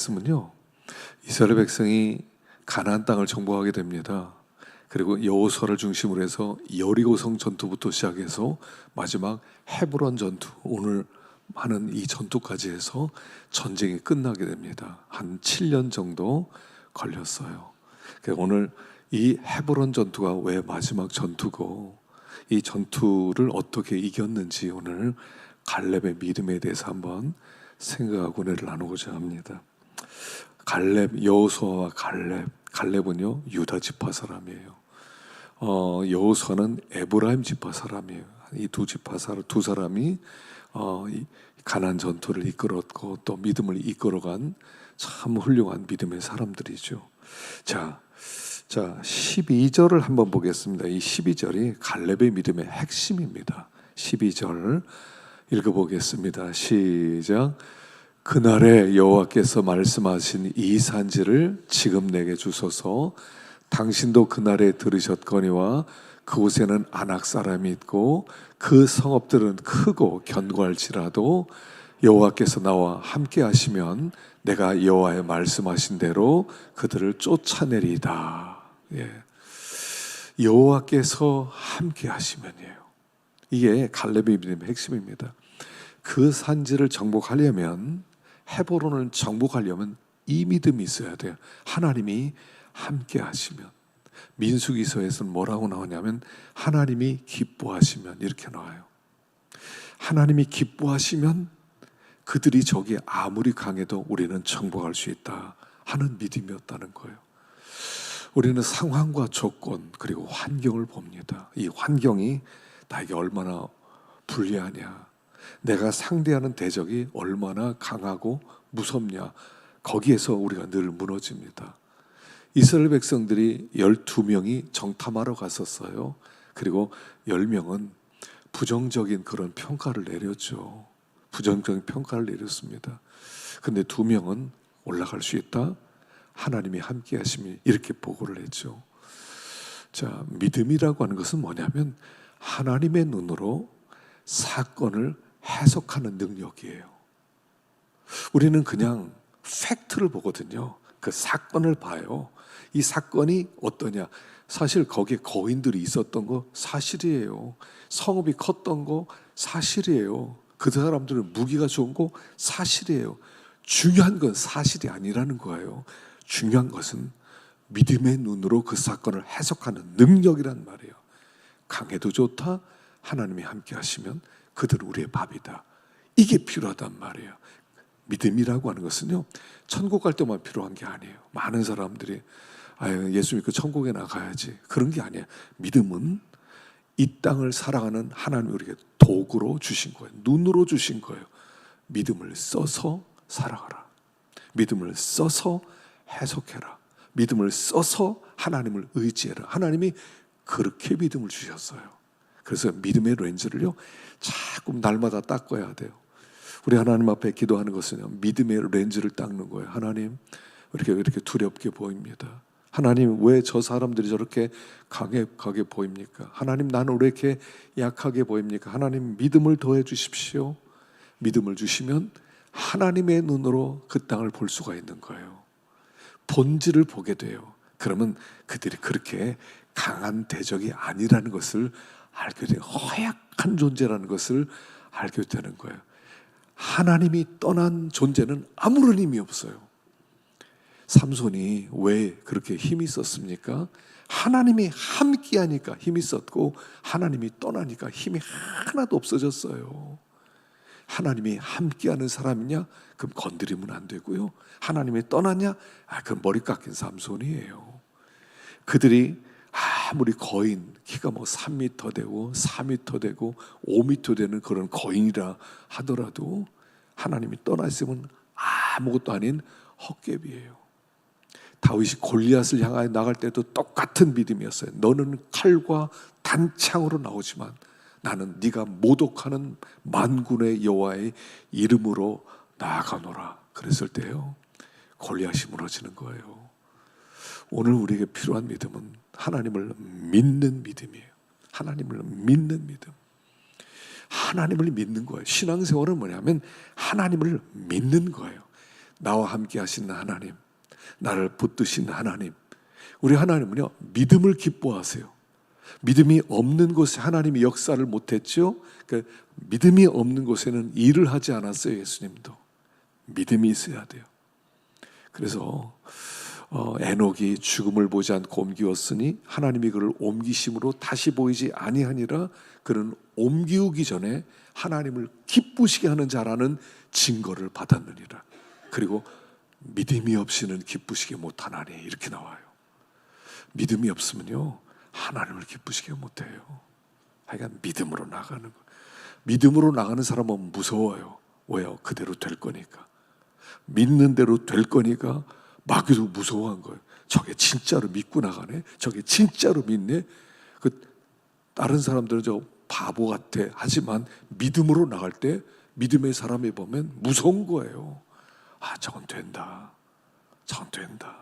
말씀은요, 이스라엘 백성이 가나안 땅을 정복하게 됩니다. 그리고 여호수아를 중심으로 해서 여리고성 전투부터 시작해서 마지막 헤브론 전투, 오늘 하는 이 전투까지 해서 전쟁이 끝나게 됩니다. 한 7년 정도 걸렸어요. 오늘 이 헤브론 전투가 왜 마지막 전투고, 이 전투를 어떻게 이겼는지 오늘 갈렙의 믿음에 대해서 한번 생각하고 은혜를 나누고자 합니다. 갈렙, 여호수아와 갈렙은요 유다 지파 사람이에요. 여호수아는 에브라임 지파 사람이에요. 이 두 사람이 이 가나안 전투를 이끌었고 또 믿음을 이끌어간 참 훌륭한 믿음의 사람들이죠. 자 12절을 한번 보겠습니다. 이 12절이 갈렙의 믿음의 핵심입니다. 12절 읽어보겠습니다. 시작. 그날에 여호와께서 말씀하신 이 산지를 지금 내게 주소서. 당신도 그날에 들으셨거니와 그곳에는 아낙 사람이 있고 그 성읍들은 크고 견고할지라도 여호와께서 나와 함께 하시면 내가 여호와의 말씀하신 대로 그들을 쫓아내리이다. 여호와께서 함께 하시면이에요. 이게 갈렙의 믿음의 핵심입니다. 그 산지를 정복하려면, 헤브론을 정복하려면 이 믿음이 있어야 돼요. 하나님이 함께 하시면. 민수기서에서는 뭐라고 나오냐면 하나님이 기뻐하시면, 이렇게 나와요. 하나님이 기뻐하시면 그들이 저기 아무리 강해도 우리는 정복할 수 있다 하는 믿음이었다는 거예요. 우리는 상황과 조건 그리고 환경을 봅니다. 이 환경이 나에게 얼마나 불리하냐, 내가 상대하는 대적이 얼마나 강하고 무섭냐, 거기에서 우리가 늘 무너집니다. 이스라엘 백성들이 12명이 정탐하러 갔었어요. 그리고 10명은 부정적인 그런 평가를 내렸죠. 부정적인 평가를 내렸습니다. 근데 2명은 올라갈 수 있다, 하나님이 함께 하심이, 이렇게 보고를 했죠. 자, 믿음이라고 하는 것은 뭐냐면 하나님의 눈으로 사건을 해석하는 능력이에요. 우리는 그냥 팩트를 보거든요. 그 사건을 봐요. 이 사건이 어떠냐, 사실 거기에 거인들이 있었던 거 사실이에요. 성읍이 컸던 거 사실이에요. 그 사람들은 무기가 좋은 거 사실이에요. 중요한 건 사실이 아니라는 거예요. 중요한 것은 믿음의 눈으로 그 사건을 해석하는 능력이란 말이에요. 강해도 좋다, 하나님이 함께 하시면 그들은 우리의 밥이다, 이게 필요하단 말이에요. 믿음이라고 하는 것은요, 천국 갈 때만 필요한 게 아니에요. 많은 사람들이 예수 믿고 천국에 나가야지, 그런 게 아니에요. 믿음은 이 땅을 살아가는 하나님이 우리에게 도구로 주신 거예요. 눈으로 주신 거예요. 믿음을 써서 살아가라. 믿음을 써서 해석해라. 믿음을 써서 하나님을 의지해라. 하나님이 그렇게 믿음을 주셨어요. 그래서 믿음의 렌즈를요, 자꾸 날마다 닦아야 돼요. 우리 하나님 앞에 기도하는 것은 믿음의 렌즈를 닦는 거예요. 하나님, 이렇게 두렵게 보입니다. 하나님, 왜 저 사람들이 저렇게 강하게 보입니까? 하나님, 나는 왜 이렇게 약하게 보입니까? 하나님, 믿음을 더해 주십시오. 믿음을 주시면 하나님의 눈으로 그 땅을 볼 수가 있는 거예요. 본질을 보게 돼요. 그러면 그들이 그렇게 강한 대적이 아니라는 것을 알게 돼요. 허약한 존재라는 것을 알게 되는 거예요. 하나님이 떠난 존재는 아무런 힘이 없어요. 삼손이 왜 그렇게 힘이 있었습니까? 하나님이 함께 하니까 힘이 있었고, 하나님이 떠나니까 힘이 하나도 없어졌어요. 하나님이 함께하는 사람이냐? 그럼 건드리면 안 되고요. 하나님이 떠나냐? 그럼 머리 깎인 삼손이에요. 그들이 아무리 거인, 키가 3m 되고 4m 되고 5m 되는 그런 거인이라 하더라도 하나님이 떠나 있으면 아무것도 아닌 헛개비예요. 다윗이 골리앗을 향하여 나갈 때도 똑같은 믿음이었어요. 너는 칼과 단창으로 나오지만 나는 네가 모독하는 만군의 여호와의 이름으로 나아가노라. 그랬을 때요, 골리앗이 무너지는 거예요. 오늘 우리에게 필요한 믿음은 하나님을 믿는 믿음이에요. 하나님을 믿는 믿음. 하나님을 믿는 거예요. 신앙생활은 뭐냐면 하나님을 믿는 거예요. 나와 함께 하시는 하나님, 나를 붙드시는 하나님. 우리 하나님은요, 믿음을 기뻐하세요. 믿음이 없는 곳에 하나님이 역사를 못했죠. 그러니까 믿음이 없는 곳에는 일을 하지 않았어요. 예수님도 믿음이 있어야 돼요. 그래서 에녹이 죽음을 보지 않고 옮기었으니 하나님이 그를 옮기심으로 다시 보이지 아니하니라. 그는 옮기우기 전에 하나님을 기쁘시게 하는 자라는 증거를 받았느니라. 그리고 믿음이 없이는 기쁘시게 못하나니, 이렇게 나와요. 믿음이 없으면요, 하나님을 기쁘시게 못해요. 하여간 믿음으로 나가는 거. 믿음으로 나가는 사람은 무서워요. 왜요? 그대로 될 거니까. 믿는 대로 될 거니까 마귀도 무서워한 거예요. 저게 진짜로 믿고 나가네? 저게 진짜로 믿네? 다른 사람들은 저 바보 같아. 하지만 믿음으로 나갈 때 믿음의 사람이 보면 무서운 거예요. 아, 저건 된다. 저건 된다.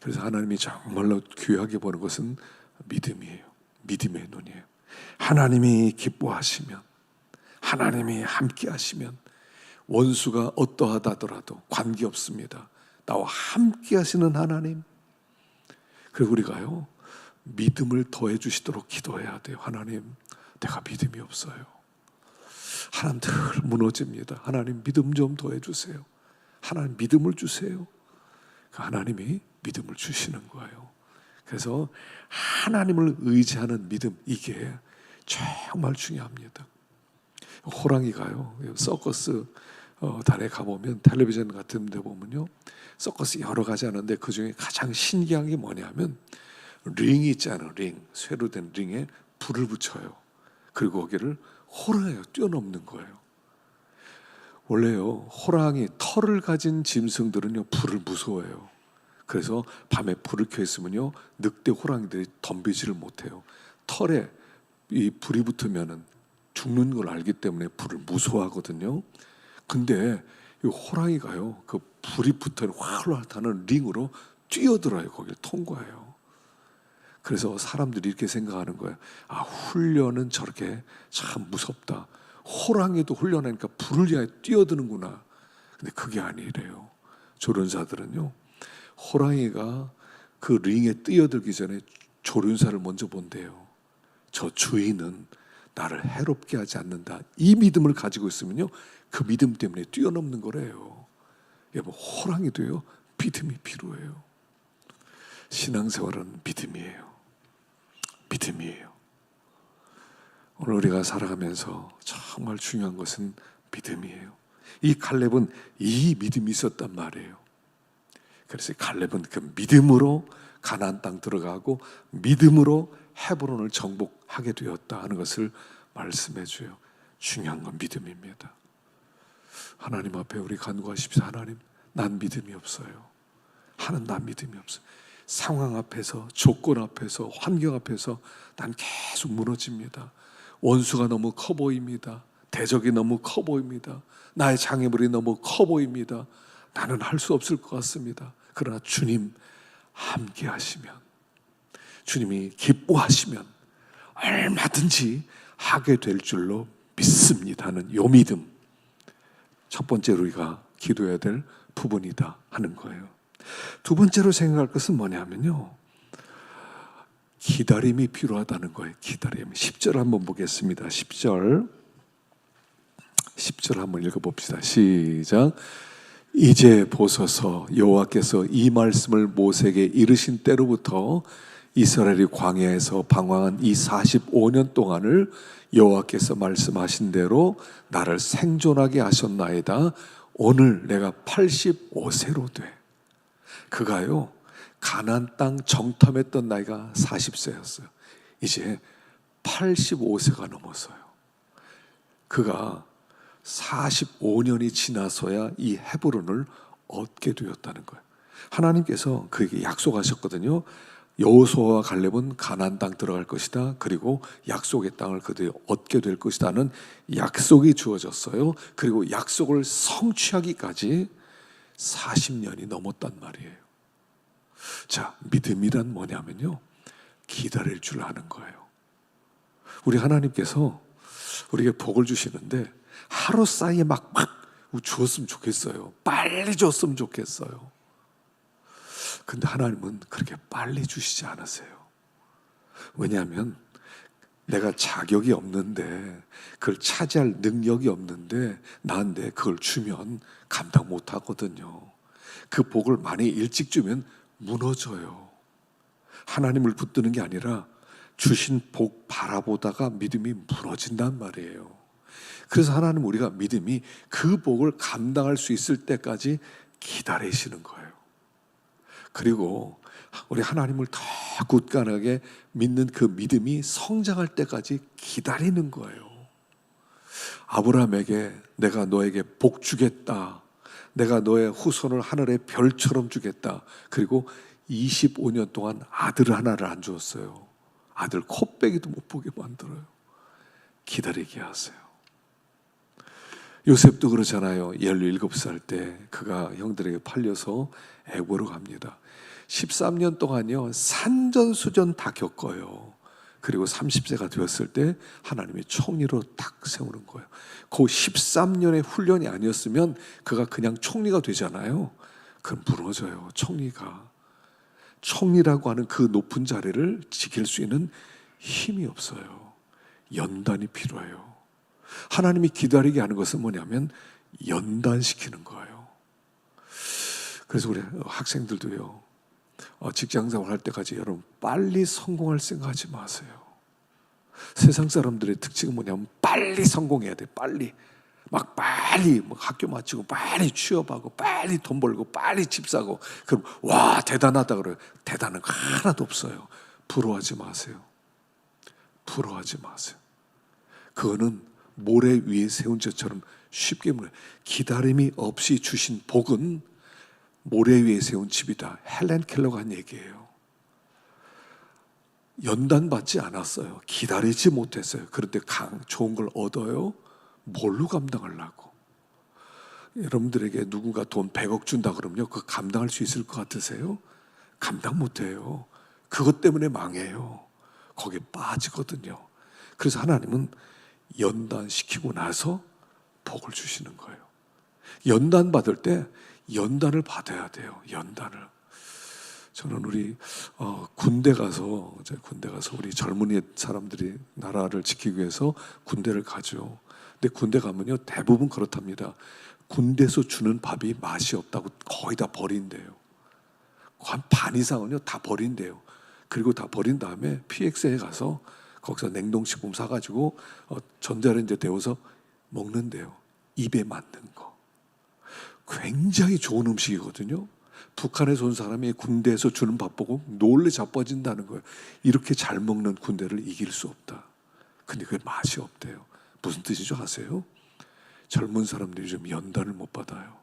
그래서 하나님이 정말로 귀하게 보는 것은 믿음이에요. 믿음의 눈이에요. 하나님이 기뻐하시면, 하나님이 함께 하시면 원수가 어떠하다더라도 관계없습니다. 나와 함께 하시는 하나님. 그리고 우리가요, 믿음을 더해 주시도록 기도해야 돼요. 하나님, 내가 믿음이 없어요. 하나님 늘 무너집니다. 하나님 믿음 좀 더해 주세요. 하나님 믿음을 주세요. 하나님이 믿음을 주시는 거예요. 그래서 하나님을 의지하는 믿음, 이게 정말 중요합니다. 호랑이가요, 서커스 단에 가보면, 텔레비전 같은 데 보면요, 서커스 여러 가지 하는데 그 중에 가장 신기한 게 뭐냐면 링이 있잖아요. 링, 쇠로 된 링에 불을 붙여요. 그리고 거기를 호랑이가 뛰어넘는 거예요. 원래요, 호랑이 털을 가진 짐승들은요, 불을 무서워해요. 그래서 밤에 불을 켜 있으면요, 늑대 호랑이들이 덤비지를 못해요. 털에 이 불이 붙으면은 죽는 걸 알기 때문에 불을 무서워하거든요. 근데 이 호랑이가요, 그 불이 붙어 활활 타는 링으로 뛰어들어요. 거기를 통과해요. 그래서 사람들이 이렇게 생각하는 거예요. 아, 훈련은 저렇게 참 무섭다. 호랑이도 훈련하니까 불을 향해 뛰어드는구나. 근데 그게 아니래요. 조련사들은요, 호랑이가 그 링에 뛰어들기 전에 조련사를 먼저 본대요. 저 주인은 나를 해롭게 하지 않는다. 이 믿음을 가지고 있으면요, 그 믿음 때문에 뛰어넘는 거래요. 여러분, 호랑이도요, 믿음이 필요해요. 신앙생활은 믿음이에요. 믿음이에요. 오늘 우리가 살아가면서 정말 중요한 것은 믿음이에요. 이 갈렙은 이 믿음이 있었단 말이에요. 그래서 갈렙은 그 믿음으로 가나안 땅 들어가고 믿음으로 헤브론을 정복하게 되었다 하는 것을 말씀해 줘요. 중요한 건 믿음입니다. 하나님 앞에 우리 간구하십시오. 하나님, 난 믿음이 없어요. 하나님, 난 믿음이 없어요. 상황 앞에서, 조건 앞에서, 환경 앞에서 난 계속 무너집니다. 원수가 너무 커 보입니다. 대적이 너무 커 보입니다. 나의 장애물이 너무 커 보입니다. 나는 할 수 없을 것 같습니다. 그러나 주님 함께 하시면, 주님이 기뻐하시면 얼마든지 하게 될 줄로 믿습니다는 요 믿음, 첫 번째로 우리가 기도해야 될 부분이다 하는 거예요. 두 번째로 생각할 것은 뭐냐면요, 기다림이 필요하다는 거예요. 기다림. 10절 한번 보겠습니다. 10절 한번 읽어봅시다. 시작. 이제 보소서, 여호와께서 이 말씀을 모세에게 이르신 때로부터 이스라엘이 광야에서 방황한 이 45년 동안을 여호와께서 말씀하신 대로 나를 생존하게 하셨나이다. 오늘 내가 85세로 돼. 그가요, 가나안 땅 정탐했던 나이가 40세였어요. 이제 85세가 넘었어요. 그가 45년이 지나서야 이 헤브론을 얻게 되었다는 거예요. 하나님께서 그에게 약속하셨거든요. 여호수아와 갈렙은 가나안 땅 들어갈 것이다. 그리고 약속의 땅을 그들이 얻게 될 것이다는 약속이 주어졌어요. 그리고 약속을 성취하기까지 40년이 넘었단 말이에요. 자, 믿음이란 뭐냐면요, 기다릴 줄 아는 거예요. 우리 하나님께서 우리에게 복을 주시는데 하루 사이에 막 주었으면 좋겠어요. 빨리 줬으면 좋겠어요. 근데 하나님은 그렇게 빨리 주시지 않으세요. 왜냐하면 내가 자격이 없는데, 그걸 차지할 능력이 없는데 나한테 그걸 주면 감당 못 하거든요. 그 복을 많이 일찍 주면 무너져요. 하나님을 붙드는 게 아니라 주신 복 바라보다가 믿음이 무너진단 말이에요. 그래서 하나님, 우리가 믿음이 그 복을 감당할 수 있을 때까지 기다리시는 거예요. 그리고 우리 하나님을 더 굳건하게 믿는 그 믿음이 성장할 때까지 기다리는 거예요. 아브라함에게 내가 너에게 복 주겠다, 내가 너의 후손을 하늘의 별처럼 주겠다. 그리고 25년 동안 아들 하나를 안 주었어요. 아들 코빼기도 못 보게 만들어요. 기다리게 하세요. 요셉도 그러잖아요. 17살 때 그가 형들에게 팔려서 애고로 갑니다. 13년 동안요, 산전수전 다 겪어요. 그리고 30세가 되었을 때 하나님이 총리로 딱 세우는 거예요. 그 13년의 훈련이 아니었으면 그가 그냥 총리가 되잖아요. 그럼 무너져요. 총리라고 하는 그 높은 자리를 지킬 수 있는 힘이 없어요. 연단이 필요해요. 하나님이 기다리게 하는 것은 뭐냐면 연단시키는 거예요. 그래서 우리 학생들도요, 직장생활 할 때까지 여러분 빨리 성공할 생각하지 마세요. 세상 사람들의 특징은 뭐냐면 빨리 성공해야 돼. 빨리 학교 마치고 빨리 취업하고 빨리 돈 벌고 빨리 집 사고, 그럼 와 대단하다 그래요. 대단한 거 하나도 없어요. 부러워하지 마세요. 그거는 모래 위에 세운 것처럼 쉽게 물어요. 기다림이 없이 주신 복은 모래 위에 세운 집이다. 헬렌 켈러가 한 얘기예요. 연단받지 않았어요. 기다리지 못했어요. 그런데 좋은 걸 얻어요. 뭘로 감당하려고? 여러분들에게 누군가 돈 100억 준다 그러면요, 그거 감당할 수 있을 것 같으세요? 감당 못해요. 그것 때문에 망해요. 거기에 빠지거든요. 그래서 하나님은 연단시키고 나서 복을 주시는 거예요. 연단 받을 때 연단을 받아야 돼요. 연단을. 저는 우리 군대 가서 우리 젊은이 사람들이 나라를 지키기 위해서 군대를 가죠. 근데 군대 가면요, 대부분 그렇답니다. 군대에서 주는 밥이 맛이 없다고 거의 다 버린대요. 한 반 이상은요 다 버린대요. 그리고 다 버린 다음에 PX에 가서 거기서 냉동식품 사가지고 전자레인지에 데워서 먹는데요. 입에 맞는 거. 굉장히 좋은 음식이거든요. 북한에서 온 사람이 군대에서 주는 밥 보고 놀래 자빠진다는 거예요. 이렇게 잘 먹는 군대를 이길 수 없다. 근데 그게 맛이 없대요. 무슨 뜻인지 아세요? 젊은 사람들이 좀 연단을 못 받아요.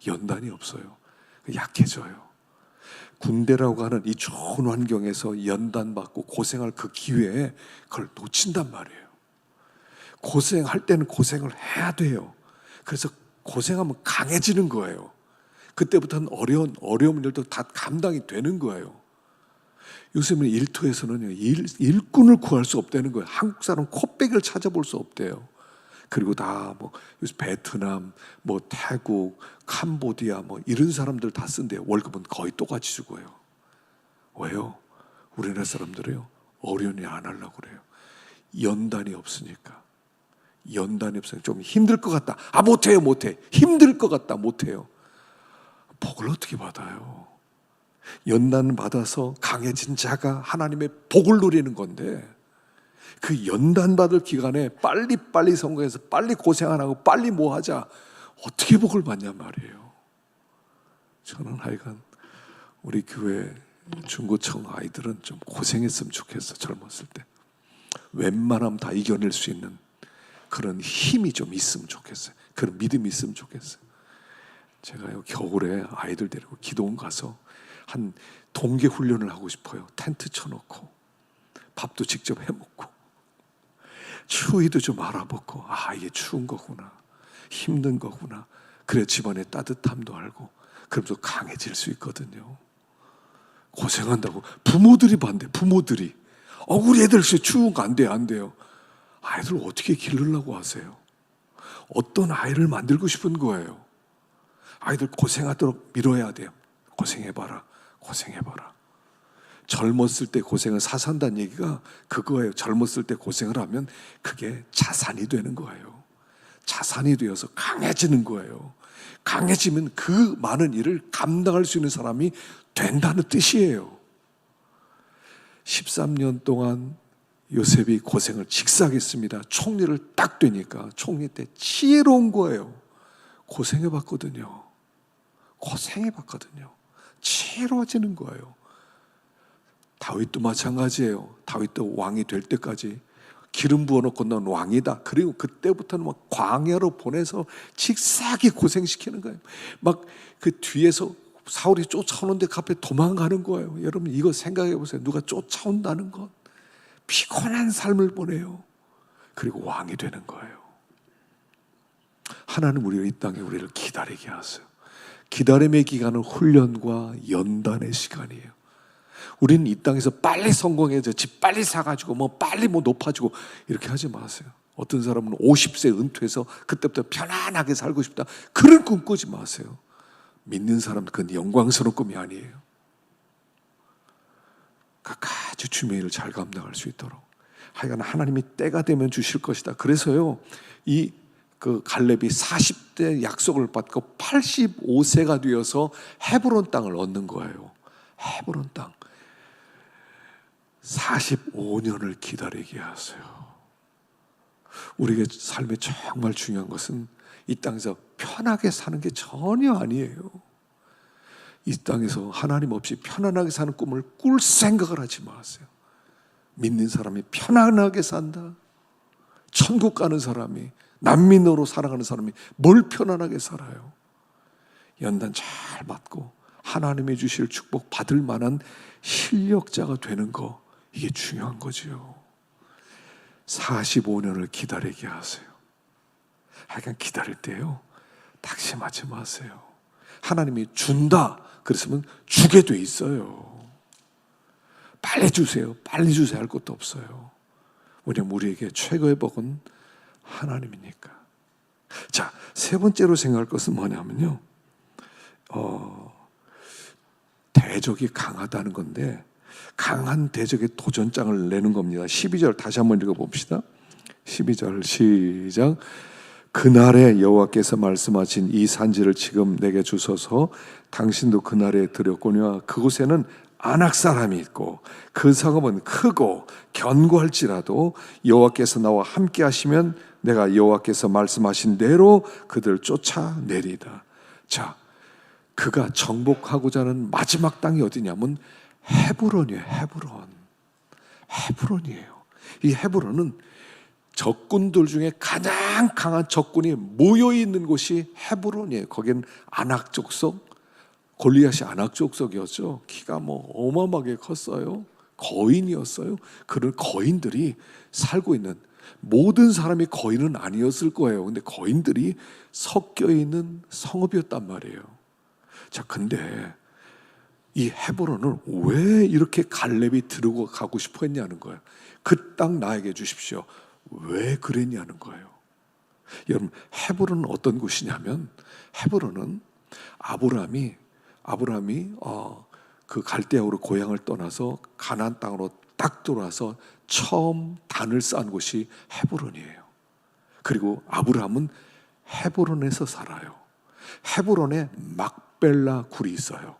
연단이 없어요. 약해져요. 군대라고 하는 이 좋은 환경에서 연단받고 고생할 그 기회에 그걸 놓친단 말이에요. 고생할 때는 고생을 해야 돼요. 그래서 고생하면 강해지는 거예요. 그때부터는 어려운 일도 다 감당이 되는 거예요. 요즘은 일터에서는 일꾼을 구할 수 없다는 거예요. 한국 사람 코빼기를 찾아볼 수 없대요. 그리고 다 요즘 베트남, 태국, 캄보디아 이런 사람들 다 쓴대요. 월급은 거의 똑같이 주고요. 왜요? 우리나라 사람들이요, 어려운 일 안 하려고 그래요. 연단이 없으니까. 좀 힘들 것 같다. 못해. 힘들 것 같다. 못해요. 복을 어떻게 받아요? 연단 받아서 강해진 자가 하나님의 복을 누리는 건데, 그 연단 받을 기간에 빨리 성공해서 빨리 고생 안 하고 빨리 뭐 하자, 어떻게 복을 받냐 말이에요. 저는 하여간 우리 교회 중고청 아이들은 좀 고생했으면 좋겠어. 젊었을 때 웬만하면 다 이겨낼 수 있는 그런 힘이 좀 있으면 좋겠어요. 그런 믿음이 있으면 좋겠어요. 제가요, 겨울에 아이들 데리고 기도원 가서 한 동계 훈련을 하고 싶어요. 텐트 쳐놓고 밥도 직접 해먹고 추위도 좀 알아보고, 이게 추운 거구나, 힘든 거구나. 그래 집안의 따뜻함도 알고, 그러면서 강해질 수 있거든요. 고생한다고 부모들이 반대. 부모들이 우리 애들 추운 거 안 돼요. 아이들 어떻게 기르려고 하세요? 어떤 아이를 만들고 싶은 거예요. 아이들 고생하도록 밀어야 돼요. 고생해봐라, 고생해봐라. 젊었을 때 고생을 사산다는 얘기가 그거예요. 젊었을 때 고생을 하면 그게 자산이 되는 거예요. 자산이 되어서 강해지는 거예요. 강해지면 그 많은 일을 감당할 수 있는 사람이 된다는 뜻이에요. 13년 동안 요셉이 고생을 직사하겠습니다. 총리를 딱 되니까 총리 때 지혜로운 거예요. 고생해봤거든요. 고생해봤거든요. 지혜로워지는 거예요. 다윗도 마찬가지예요. 다윗도 왕이 될 때까지 기름 부어놓고 넌 왕이다. 그리고 그때부터는 막 광야로 보내서 직사하게 고생시키는 거예요. 막 그 뒤에서 사울이 쫓아오는데 앞에 도망가는 거예요. 여러분 이거 생각해 보세요. 누가 쫓아온다는 것. 피곤한 삶을 보내요. 그리고 왕이 되는 거예요. 하나님 우리가 이 땅에 우리를 기다리게 하세요. 기다림의 기간은 훈련과 연단의 시간이에요. 우리는 이 땅에서 빨리 성공해서 집 빨리 사가지고 빨리 높아지고 이렇게 하지 마세요. 어떤 사람은 50세 은퇴해서 그때부터 편안하게 살고 싶다. 그런 꿈 꾸지 마세요. 믿는 사람은 그건 영광스러운 꿈이 아니에요. 끝까지 주님의 일을 잘 감당할 수 있도록 하여간 하나님이 때가 되면 주실 것이다. 그래서요 그 갈렙이 40대 약속을 받고 85세가 되어서 헤브론 땅을 얻는 거예요. 헤브론 땅 45년을 기다리게 하세요. 우리의 삶에 정말 중요한 것은 이 땅에서 편하게 사는 게 전혀 아니에요. 이 땅에서 하나님 없이 편안하게 사는 꿈을 꿀 생각을 하지 마세요. 믿는 사람이 편안하게 산다. 천국 가는 사람이, 난민으로 살아가는 사람이 뭘 편안하게 살아요. 연단 잘 받고 하나님이 주실 축복 받을 만한 실력자가 되는 거, 이게 중요한 거죠. 45년을 기다리게 하세요. 하여간 기다릴 때요 낙심하지 마세요. 하나님이 준다 그랬으면 주게 돼 있어요. 빨리 주세요, 빨리 주세요 할 것도 없어요. 왜냐하면 우리에게 최고의 복은 하나님이니까. 자, 세 번째로 생각할 것은 뭐냐면요, 대적이 강하다는 건데, 강한 대적의 도전장을 내는 겁니다. 12절 다시 한번 읽어봅시다. 12절 시작. 그날에 여호와께서 말씀하신 이 산지를 지금 내게 주소서. 당신도 그날에 들였거니와 그곳에는 아낙 사람이 있고 그 성읍은 크고 견고할지라도 여호와께서 나와 함께 하시면 내가 여호와께서 말씀하신 대로 그들을 쫓아내리다. 자, 그가 정복하고자 하는 마지막 땅이 어디냐면 헤브론이에요. 헤브론이에요. 이 헤브론은 적군들 중에 가장 강한 적군이 모여 있는 곳이 헤브론이에요. 거기는 아낙 족속, 골리앗이 아낙 족속이었죠. 키가 어마어마하게 컸어요. 거인이었어요. 그런 거인들이 살고 있는, 모든 사람이 거인은 아니었을 거예요. 근데 거인들이 섞여 있는 성읍이었단 말이에요. 자, 근데 이 헤브론을 왜 이렇게 갈렙이 들고 가고 싶어 했냐는 거예요. 그 땅 나에게 주십시오. 왜 그랬냐는 거예요. 여러분, 헤브론은 어떤 곳이냐면, 헤브론은 아브라함이 그 갈대아우로 고향을 떠나서 가나안 땅으로 딱 돌아서 처음 단을 쌓은 곳이 헤브론이에요. 그리고 아브라함은 헤브론에서 살아요. 헤브론에 막벨라 굴이 있어요.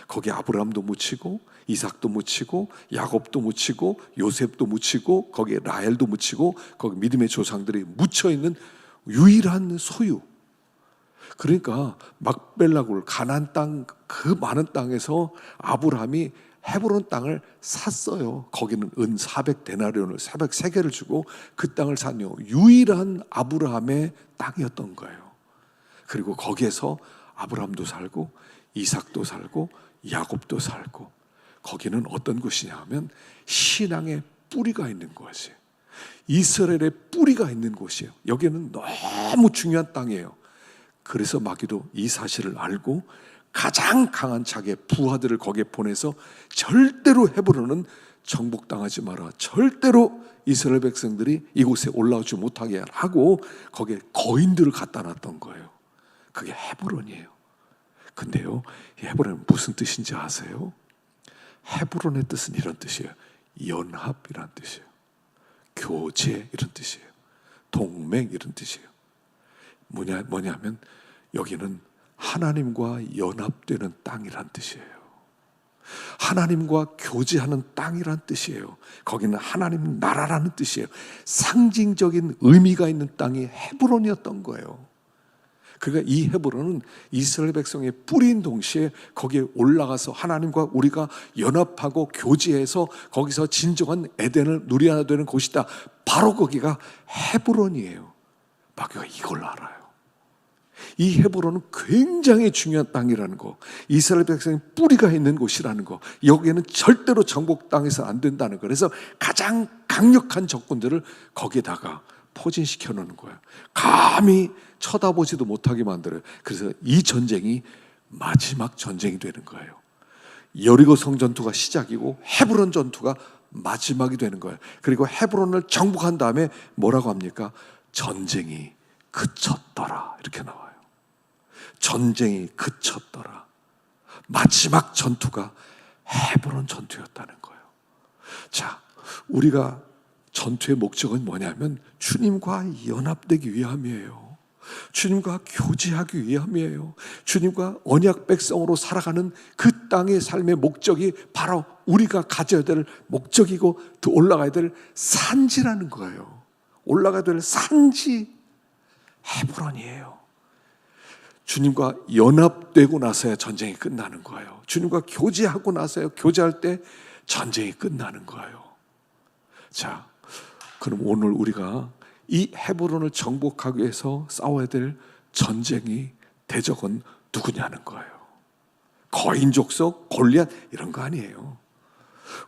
거기 아브라함도 묻히고 이삭도 묻히고 야곱도 묻히고 요셉도 묻히고 거기에 라헬도 묻히고 거기 믿음의 조상들이 묻혀있는 유일한 소유. 그러니까 막벨라 굴, 가나안 땅, 그 많은 땅에서 아브라함이 헤브론 땅을 샀어요. 거기는 은 400데나리온을 400세겔을 주고 그 땅을 샀요. 유일한 아브라함의 땅이었던 거예요. 그리고 거기에서 아브라함도 살고 이삭도 살고 야곱도 살고, 거기는 어떤 곳이냐 하면 신앙의 뿌리가 있는 곳이에요. 이스라엘의 뿌리가 있는 곳이에요. 여기는 너무 중요한 땅이에요. 그래서 마귀도 이 사실을 알고 가장 강한 자기의 부하들을 거기에 보내서 절대로 헤브론은 정복당하지 마라. 절대로 이스라엘 백성들이 이곳에 올라오지 못하게 하고 거기에 거인들을 갖다 놨던 거예요. 그게 헤브론이에요. 근데요, 이 헤브론은 무슨 뜻인지 아세요? 헤브론의 뜻은 이런 뜻이에요. 연합이란 뜻이에요. 교제 이런 뜻이에요. 동맹 이런 뜻이에요. 뭐냐면 여기는 하나님과 연합되는 땅이란 뜻이에요. 하나님과 교제하는 땅이란 뜻이에요. 거기는 하나님 나라라는 뜻이에요. 상징적인 의미가 있는 땅이 헤브론이었던 거예요. 그러니까 이 헤브론은 이스라엘 백성의 뿌리인 동시에 거기에 올라가서 하나님과 우리가 연합하고 교제해서 거기서 진정한 에덴을 누려야 되는 곳이다. 바로 거기가 헤브론이에요. 마귀가 이걸 알아요. 이 헤브론은 굉장히 중요한 땅이라는 거, 이스라엘 백성의 뿌리가 있는 곳이라는 거, 여기에는 절대로 정복당해서 안 된다는 거. 그래서 가장 강력한 적군들을 거기에다가 포진시켜 놓는 거예요. 감히 쳐다보지도 못하게 만들어요. 그래서 이 전쟁이 마지막 전쟁이 되는 거예요. 여리고 성 전투가 시작이고 헤브론 전투가 마지막이 되는 거예요. 그리고 헤브론을 정복한 다음에 뭐라고 합니까? 전쟁이 그쳤더라, 이렇게 나와요. 전쟁이 그쳤더라. 마지막 전투가 헤브론 전투였다는 거예요. 자, 우리가 전투의 목적은 뭐냐면 주님과 연합되기 위함이에요. 주님과 교제하기 위함이에요. 주님과 언약 백성으로 살아가는 그 땅의 삶의 목적이 바로 우리가 가져야 될 목적이고 또 올라가야 될 산지라는 거예요. 올라가야 될 산지 헤브론이에요. 주님과 연합되고 나서야 전쟁이 끝나는 거예요. 주님과 교제하고 나서야, 교제할 때 전쟁이 끝나는 거예요. 자, 그럼 오늘 우리가 이 헤브론을 정복하기 위해서 싸워야 될 전쟁이, 대적은 누구냐는 거예요. 거인 족속, 골리앗 이런 거 아니에요.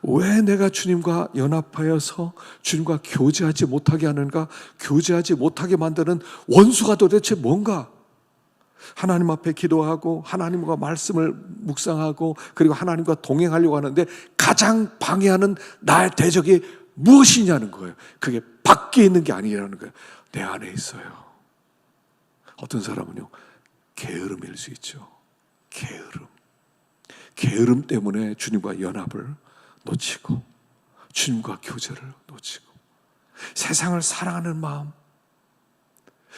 왜 내가 주님과 연합하여서 주님과 교제하지 못하게 하는가? 교제하지 못하게 만드는 원수가 도대체 뭔가? 하나님 앞에 기도하고 하나님과 말씀을 묵상하고 그리고 하나님과 동행하려고 하는데 가장 방해하는 나의 대적이 무엇이냐는 거예요. 그게 밖에 있는 게 아니라는 거예요. 내 안에 있어요. 어떤 사람은요, 게으름일 수 있죠. 게으름 때문에 주님과 연합을 놓치고 주님과 교제를 놓치고 세상을 사랑하는 마음,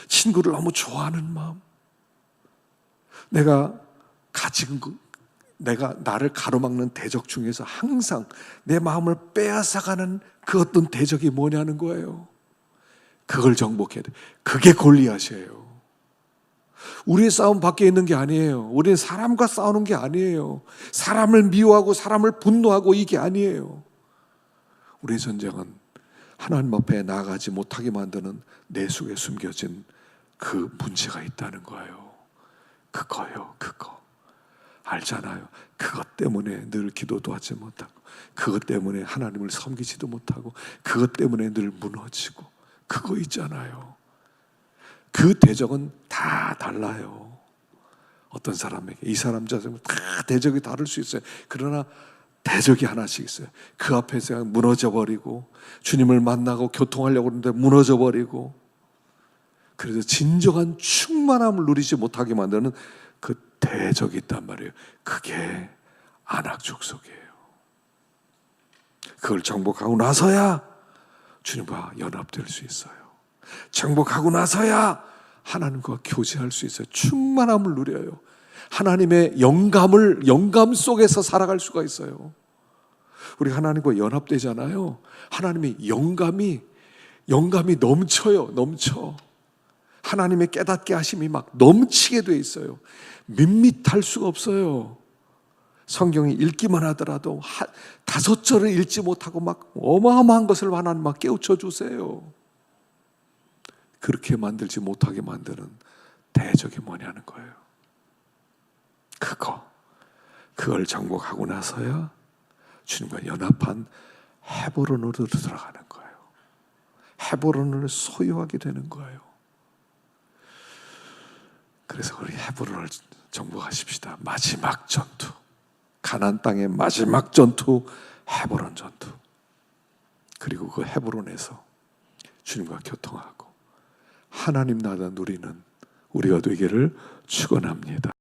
친구를 너무 좋아하는 마음, 내가 나를 가로막는 대적 중에서 항상 내 마음을 빼앗아가는 그 어떤 대적이 뭐냐는 거예요. 그걸 정복해야 돼. 그게 골리앗이에요. 우리의 싸움 밖에 있는 게 아니에요. 우리는 사람과 싸우는 게 아니에요. 사람을 미워하고 사람을 분노하고 이게 아니에요. 우리의 전쟁은 하나님 앞에 나아가지 못하게 만드는 내 속에 숨겨진 그 문제가 있다는 거예요. 그거요, 그거. 알잖아요. 그것 때문에 늘 기도도 하지 못하고, 그것 때문에 하나님을 섬기지도 못하고, 그것 때문에 늘 무너지고, 그거 있잖아요. 그 대적은 다 달라요. 어떤 사람에게, 이 사람 저 사람 다 대적이 다를 수 있어요. 그러나 대적이 하나씩 있어요. 그 앞에서 그냥 무너져버리고, 주님을 만나고 교통하려고 하는데 무너져버리고, 그래서 진정한 충만함을 누리지 못하게 만드는 그 대적이 있단 말이에요. 그게 아낙 족속이에요. 그걸 정복하고 나서야 주님과 연합될 수 있어요. 정복하고 나서야 하나님과 교제할 수 있어요. 충만함을 누려요. 하나님의 영감 속에서 살아갈 수가 있어요. 우리 하나님과 연합되잖아요. 하나님의 영감이 넘쳐요. 넘쳐. 하나님의 깨닫게 하심이 막 넘치게 돼 있어요. 밋밋할 수가 없어요. 성경이 읽기만 하더라도 5절을 읽지 못하고 막 어마어마한 것을 하나님 막 깨우쳐 주세요. 그렇게 만들지 못하게 만드는 대적이 뭐냐는 거예요. 그걸 정복하고 나서야 주님과 연합한 헤브론으로 들어가는 거예요. 헤브론을 소유하게 되는 거예요. 그래서 우리 헤브론을 정복하십시다. 마지막 전투, 가나안 땅의 마지막 전투, 헤브론 전투. 그리고 그 헤브론에서 주님과 교통하고 하나님 나라 누리는 우리가 되기를 축원합니다.